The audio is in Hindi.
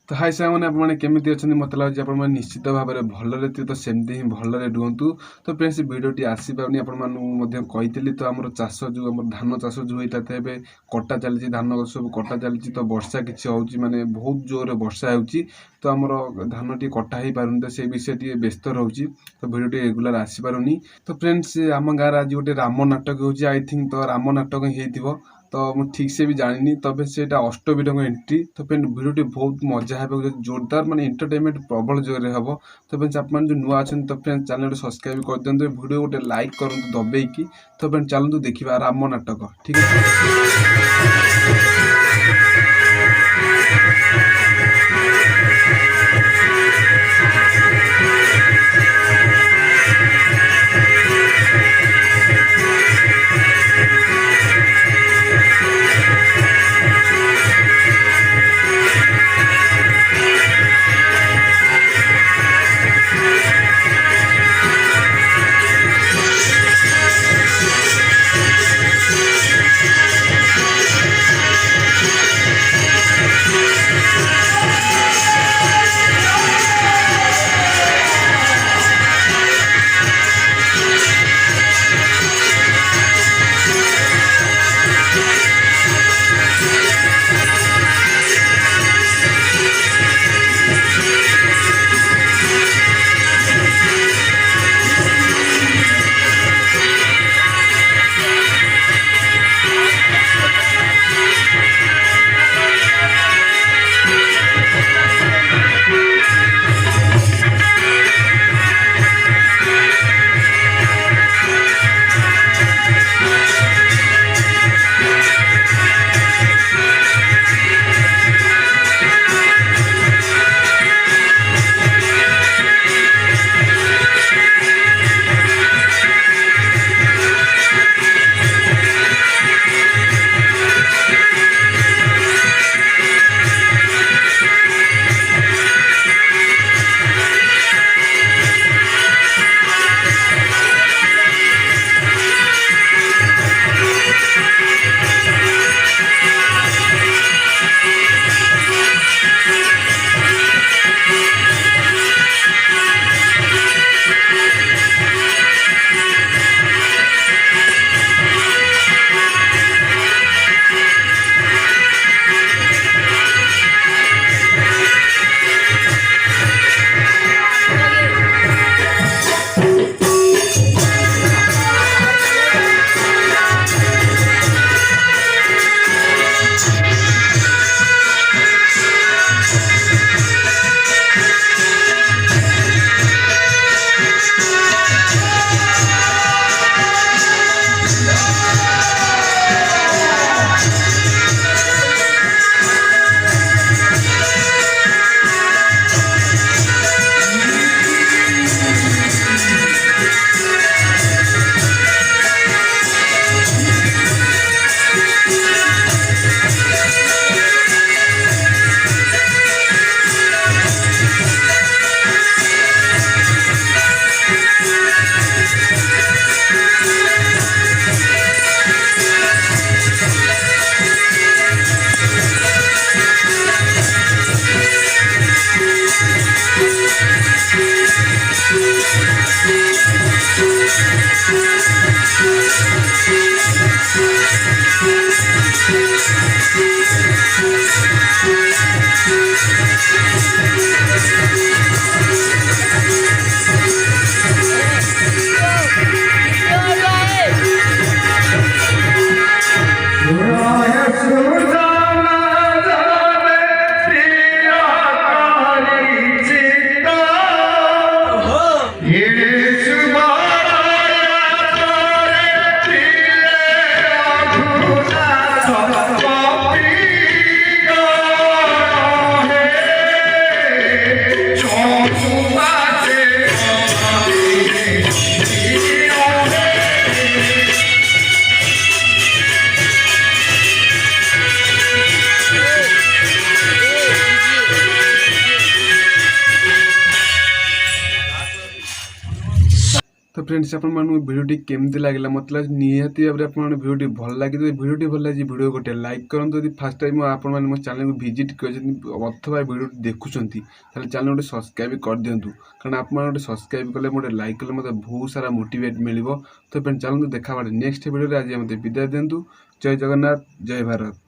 तो हाय सामने आपमि अच्छा मत लगे आप निश्चित भाव में भलरे तो सेमती ही भलरे रुहतु। तो फ्रेंड्स भिडियोटी आसीपारनी आपली तो आम चाष जो आम धान चाष जो होता है कटा चली धान सब कटा चली तो वर्षा किसी हो माने बहुत जोर वर्षा हो तो आमर धान टी कटा हो पार तो से विषय टी व्यस्त रोचे तो भिडियो रेगुलर आसीपारुनी। तो फ्रेंड्स आम गाँव आज गोटे राम नाटक हो आई थिंक तो राम नाटक ही तो मुझे ठीक से भी जानी तबे से अष्टवीर एंट्री। तो फ्रेंड भिडियो बहुत मजा है जोरदार माने एंटरटेनमेंट प्रबल जोर हम। तो फ्रेंड्स आप जो नुआ अच्छे तो फ्रेंड्स चैनल सब्सक्राइब कर दिखाँ भिडियो गोटे लाइक करूँ दबेकी। तो फ्रेंड्स चलतु देखा राम नाटक ठीक है। फ्रेंड्स आपको भिडियोटी केमती लगे मत निहाती भाव में भिडियोटी भल लगे भिडियोटी भल लगे भिडियो गोटे लाइक करूँ यदि फास्ट टाइम आप मो चैनल को विजिट कर अथवा भिडियो देखुं चैनल गोटे सब्सक्राइब कर दिंतु कारण आप गोटे सब्सक्राइब कले गोटे लाइक कले मतलब बहुत सारा मोटिवेट मिल तो फ्रेंड्स चलते देखा नेक्स्ट भिडियो आज मत विदाय दिंतु। जय जगन्नाथ जय भारत।